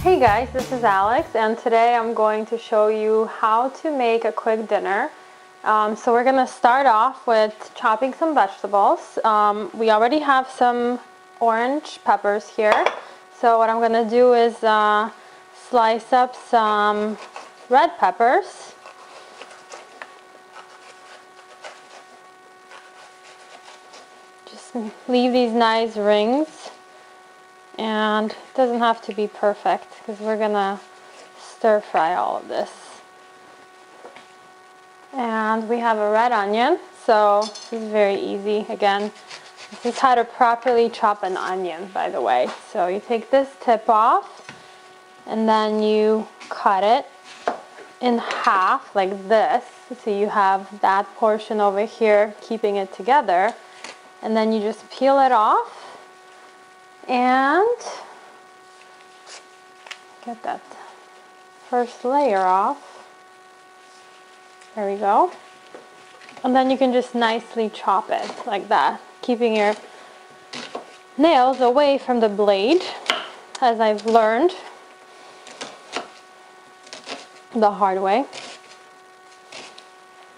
Hey guys, this is Alex, and today I'm going to show you how to make a quick dinner. So we're going to start off with chopping some vegetables. We already have some orange peppers here. So what I'm going to do is slice up some red peppers. Just leave these nice rings. And it doesn't have to be perfect because we're gonna stir fry all of this. And we have a red onion, so this is very easy. Again, this is how to properly chop an onion, by the way. So you take this tip off and then you cut it in half like this. So you have that portion over here keeping it together, and then you just peel it off and get that first layer off. There we go. And then you can just nicely chop it like that, keeping your nails away from the blade, as I've learned the hard way.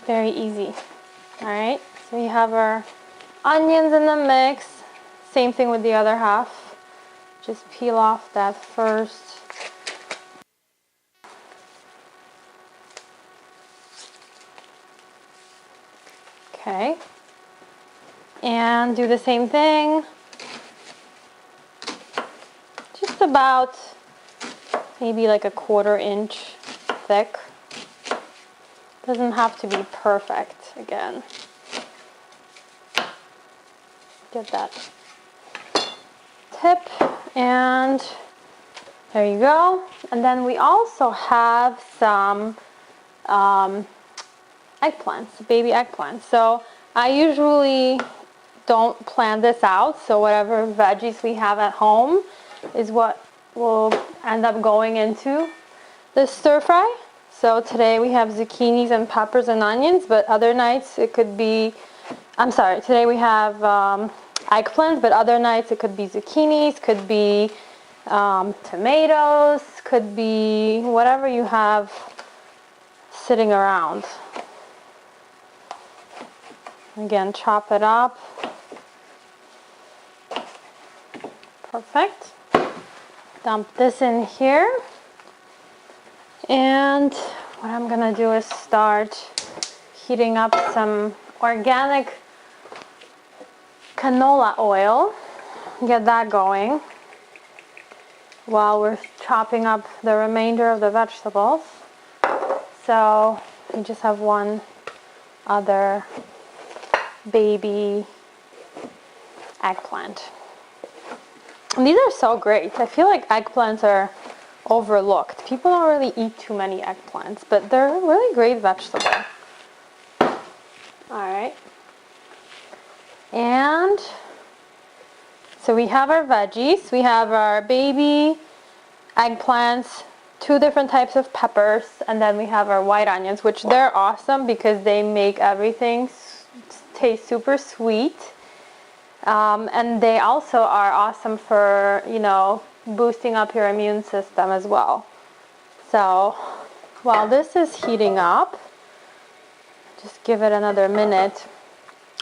Very easy. Alright, so we have our onions in the mix. Same thing with the other half. Just peel off that first. Okay. And do the same thing. Just about maybe like a 1/4 inch thick. Doesn't have to be perfect again. Get that tip, and there you go. And then we also have some eggplants, baby eggplants. So I usually don't plan this out, so whatever veggies we have at home is what will end up going into this stir fry. So today we have zucchinis and peppers and onions, but other nights it could be, today we have eggplant, but other nights it could be zucchinis, could be tomatoes, could be whatever you have sitting around. Again, chop it up. Perfect. Dump this in here. And what I'm gonna do is start heating up some organic canola oil. Get that going while we're chopping up the remainder of the vegetables. So we just have one other baby eggplant. And these are so great. I feel like eggplants are overlooked. People don't really eat too many eggplants, but they're a really great vegetable. Alright. And so we have our veggies. We have our baby eggplants, 2 different types of peppers, and then we have our white onions, which they're awesome because they make everything taste super sweet. And they also are awesome for, boosting up your immune system as well. So while this is heating up, just give it another minute.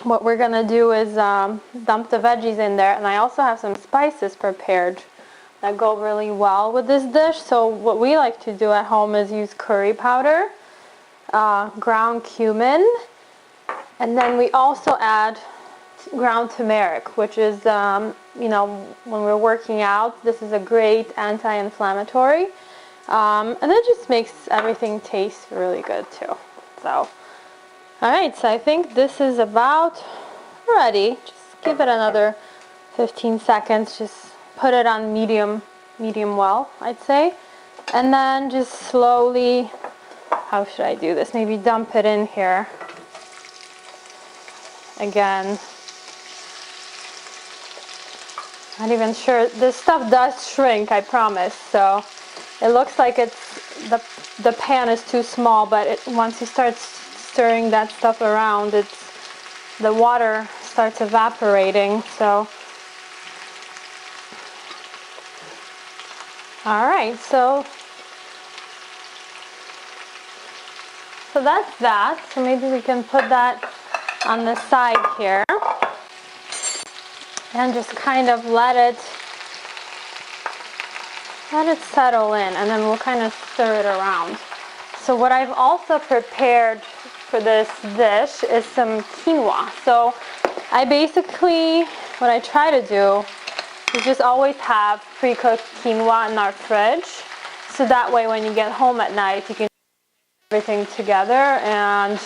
What we're gonna do is dump the veggies in there, and I also have some spices prepared that go really well with this dish. So what we like to do at home is use curry powder, ground cumin, and then we also add ground turmeric, which is, when we're working out, this is a great anti-inflammatory, and it just makes everything taste really good too. So, alright, so I think this is about ready. Just give it another 15 seconds, just put it on medium well, I'd say, and then just slowly, how should I do this? Maybe dump it in here. Again, not even sure. This stuff does shrink, I promise. So it looks like it's the pan is too small, but once you start stirring that stuff around, the water starts evaporating. So All right, so that's that. So maybe we can put that on the side here and just kind of let it settle in, and then we'll kind of stir it around. So what I've also prepared for this dish is some quinoa. So I basically, what I try to do is just always have pre-cooked quinoa in our fridge, so that way when you get home at night you can put everything together and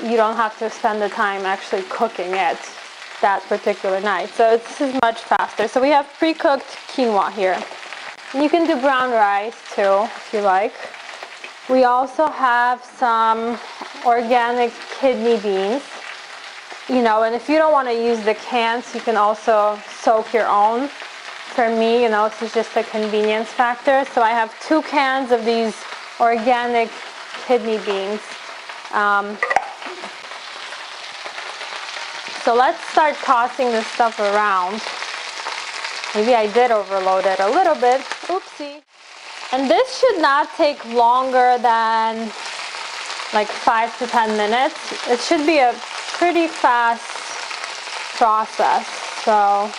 you don't have to spend the time actually cooking it that particular night. So this is much faster. So we have pre-cooked quinoa here. And you can do brown rice too if you like. We also have some organic kidney beans. You know, and if you don't want to use the cans, you can also soak your own. For me, you know, this is just a convenience factor. So I have 2 cans of these organic kidney beans. So let's start tossing this stuff around. Maybe I did overload it a little bit. Oopsie. And this should not take longer than like 5 to 10 minutes. It should be a pretty fast process. So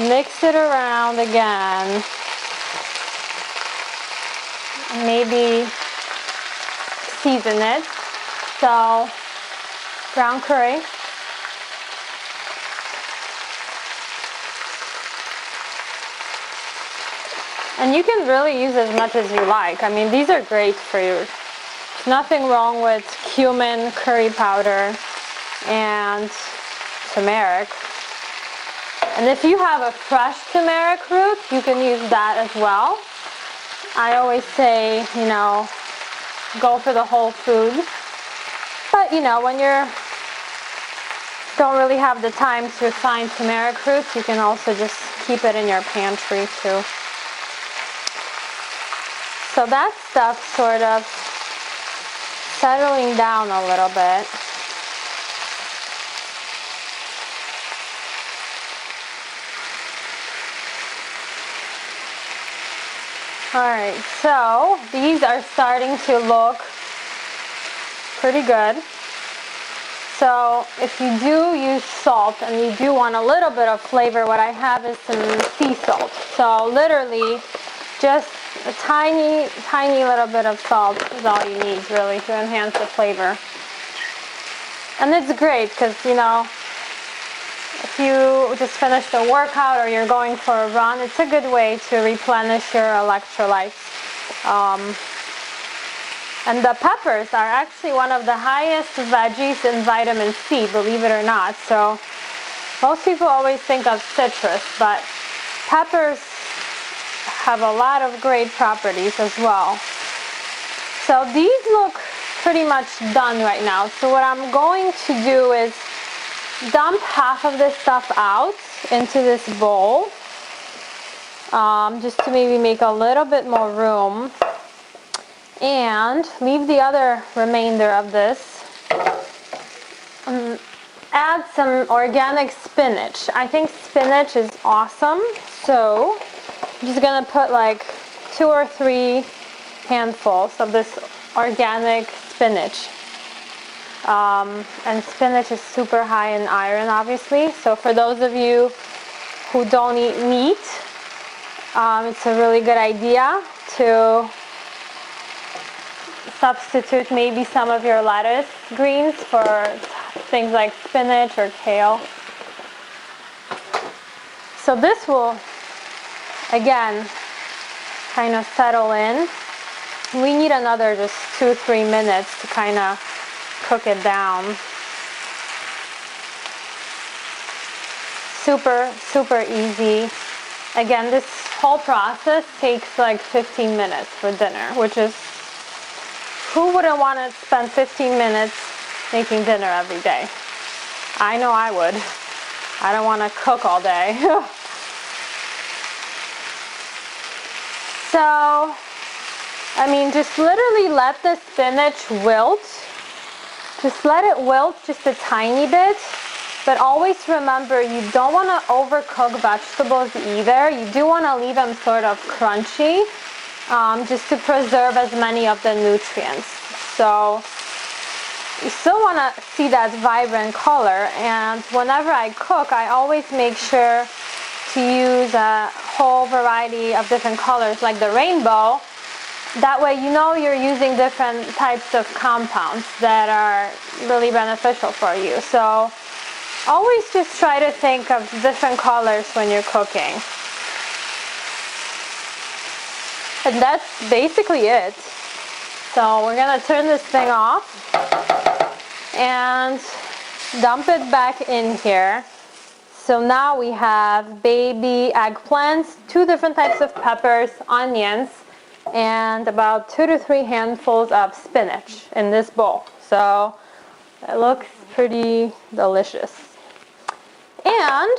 mix it around again. Maybe season it. So ground curry. And you can really use as much as you like. I mean, these are great for you. There's nothing wrong with cumin, curry powder, and turmeric. And if you have a fresh turmeric root, you can use that as well. I always say, you know, go for the whole food. But, you know, when you don't really have the time to find turmeric roots, you can also just keep it in your pantry too. So that stuff's sort of settling down a little bit. Alright, so these are starting to look pretty good. So if you do use salt and you do want a little bit of flavor, what I have is some sea salt. So literally just a tiny, tiny little bit of salt is all you need really to enhance the flavor. And it's great because, you know, if you just finished a workout or you're going for a run, it's a good way to replenish your electrolytes. And the peppers are actually one of the highest veggies in vitamin C, believe it or not. So most people always think of citrus, but peppers have a lot of great properties as well. So these look pretty much done right now. So what I'm going to do is dump half of this stuff out into this bowl, just to maybe make a little bit more room, and leave the other remainder of this. Add some organic spinach. I think spinach is awesome, so I'm just gonna put like 2 or 3 handfuls of this organic spinach. And spinach is super high in iron, obviously. So for those of you who don't eat meat, it's a really good idea to substitute maybe some of your lettuce greens for things like spinach or kale. So this will, again, kind of settle in. We need another just 2-3 minutes to kind of cook it down. Super, super easy. Again, this whole process takes like 15 minutes for dinner, which is, who wouldn't want to spend 15 minutes making dinner every day? I know I would. I don't want to cook all day. So, I mean, just literally let the spinach wilt. Just let it wilt just a tiny bit, But always remember, you don't want to overcook vegetables either. You do want to leave them sort of crunchy, just to preserve as many of the nutrients. So you still want to see that vibrant color, and whenever I cook, I always make sure to use a whole variety of different colors like the rainbow. That way you know you're using different types of compounds that are really beneficial for you. So always just try to think of different colors when you're cooking. And that's basically it. So we're gonna turn this thing off and dump it back in here. So now we have baby eggplants, 2 different types of peppers, onions, and about 2 to 3 handfuls of spinach in this bowl. So it looks pretty delicious. And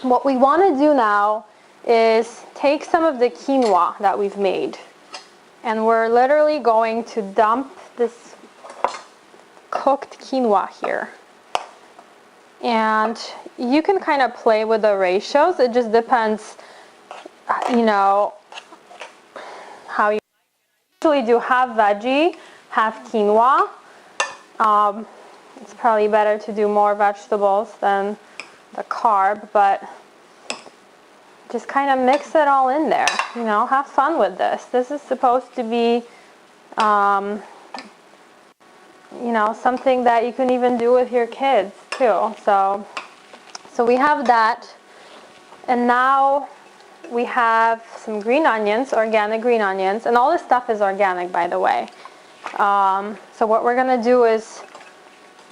what we want to do now is take some of the quinoa that we've made, and we're literally going to dump this cooked quinoa here. And you can kind of play with the ratios. It just depends, you know, how you usually do half veggie, half quinoa. It's probably better to do more vegetables than the carb, but just kind of mix it all in there. You know, have fun with this. This is supposed to be, you know, something that you can even do with your kids too. So we have that, and now we have some green onions, organic green onions, and all this stuff is organic, by the way. So what we're gonna do is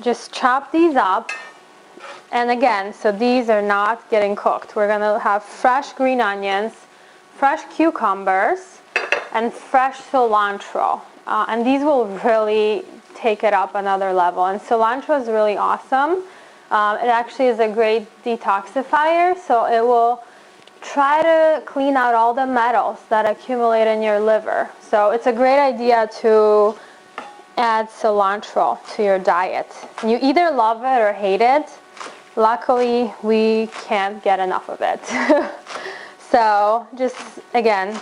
just chop these up. And again, so these are not getting cooked. We're gonna have fresh green onions, fresh cucumbers, and fresh cilantro. And these will really take it up another level. And cilantro is really awesome. It actually is a great detoxifier, so it will try to clean out all the metals that accumulate in your liver. So it's a great idea to add cilantro to your diet. You either love it or hate it. Luckily, we can't get enough of it. So just, again,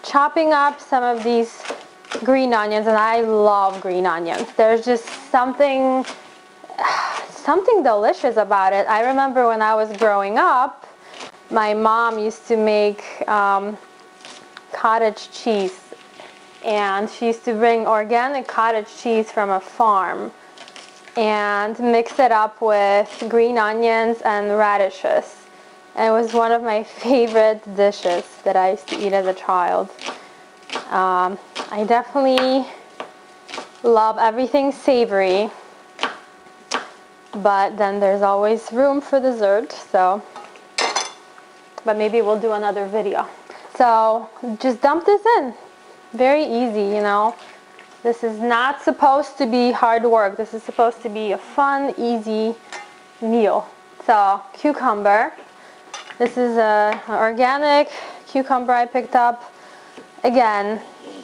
chopping up some of these green onions, and I love green onions. There's just something delicious about it. I remember when I was growing up, my mom used to make cottage cheese, and she used to bring organic cottage cheese from a farm and mix it up with green onions and radishes. And it was one of my favorite dishes that I used to eat as a child. I definitely love everything savory, but then there's always room for dessert, so, but maybe we'll do another video. So just dump this in. Very easy, you know. This is not supposed to be hard work. This is supposed to be a fun, easy meal. So cucumber. This is an organic cucumber I picked up. Again,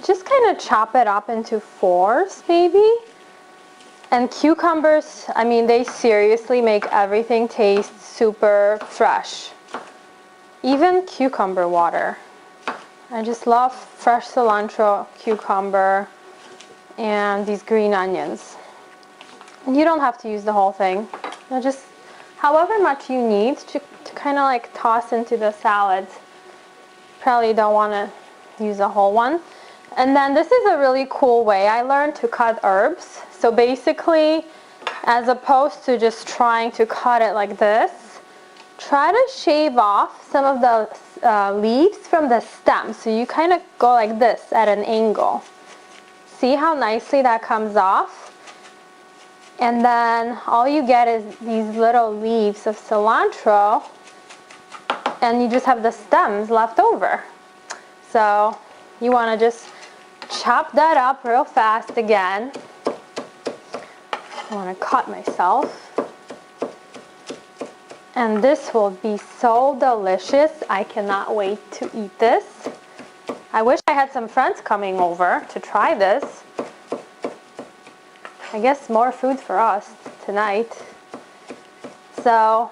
just kind of chop it up into 4s maybe. And cucumbers, I mean, they seriously make everything taste super fresh. Even cucumber water. I just love fresh cilantro, cucumber, and these green onions. And you don't have to use the whole thing. You know, just however much you need to kind of like toss into the salad. Probably don't want to use a whole one. And then this is a really cool way I learned to cut herbs. So basically, as opposed to just trying to cut it like this, try to shave off some of the leaves from the stem. So you kind of go like this at an angle. See how nicely that comes off? And then all you get is these little leaves of cilantro, and you just have the stems left over. So you want to just chop that up real fast again. I want to cut myself. And this will be so delicious. I cannot wait to eat this. I wish I had some friends coming over to try this. I guess more food for us tonight. So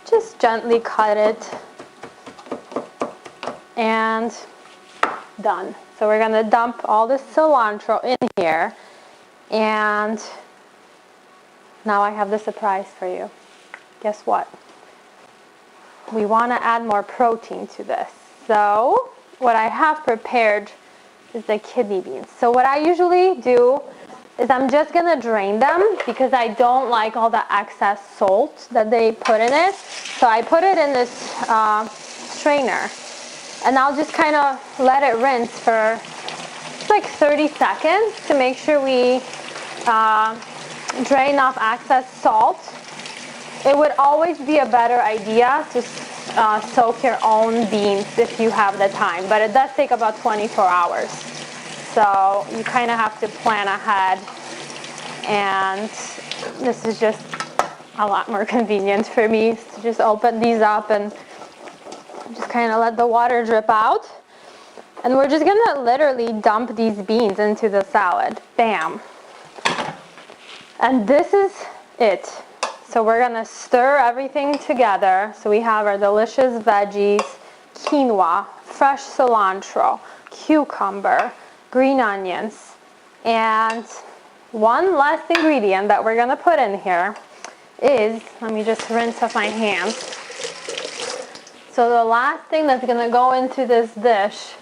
just gently cut it and done. So we're gonna dump all the cilantro in here, and now I have the surprise for you. Guess what? We want to add more protein to this. So what I have prepared is the kidney beans. So what I usually do is I'm just gonna drain them because I don't like all the excess salt that they put in it. So I put it in this strainer, and I'll just kind of let it rinse for like 30 seconds to make sure we drain off excess salt. It would always be a better idea to soak your own beans if you have the time, but it does take about 24 hours. So you kind of have to plan ahead, and this is just a lot more convenient for me to just open these up and just kind of let the water drip out. And we're just gonna literally dump these beans into the salad. Bam. And this is it. So we're gonna stir everything together. So we have our delicious veggies, quinoa, fresh cilantro, cucumber, green onions, and one last ingredient that we're gonna put in here is, let me just rinse off my hands. So the last thing that's gonna go into this dish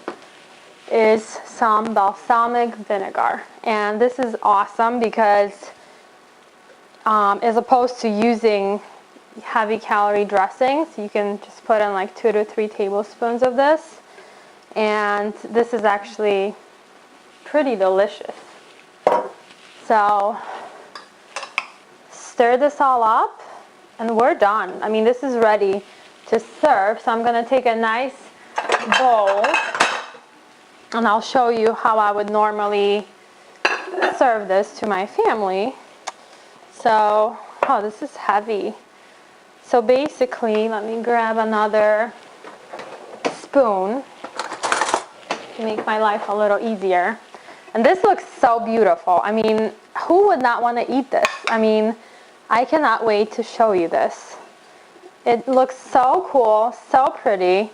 is some balsamic vinegar. And this is awesome because as opposed to using heavy calorie dressings, you can just put in like 2 to 3 tablespoons of this. And this is actually pretty delicious. So stir this all up and we're done. I mean, this is ready to serve. So I'm gonna take a nice bowl and I'll show you how I would normally serve this to my family. So, oh, this is heavy. So basically, let me grab another spoon to make my life a little easier. And this looks so beautiful. I mean, who would not want to eat this? I mean, I cannot wait to show you this. It looks so cool, so pretty,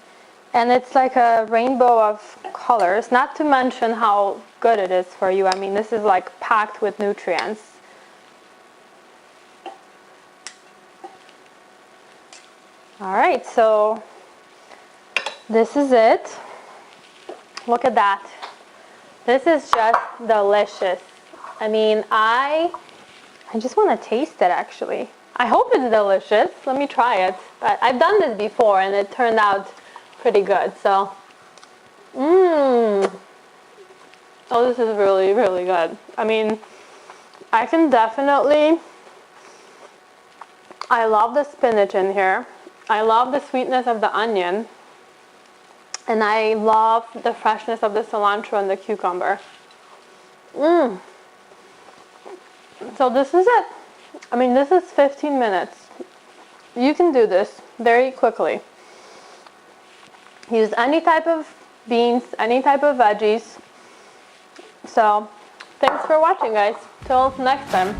and it's like a rainbow of colors, not to mention how good it is for you. I mean, this is like packed with nutrients. All right, so this is it. Look at that. This is just delicious. I mean, I just want to taste it actually. I hope it's delicious. Let me try it. But I've done this before and it turned out pretty good. So, oh, this is really, really good. I mean, I can definitely, I love the spinach in here. I love the sweetness of the onion. And I love the freshness of the cilantro and the cucumber. So this is it. I mean, this is 15 minutes. You can do this very quickly. Use any type of beans, any type of veggies. So, thanks for watching, guys. Till next time.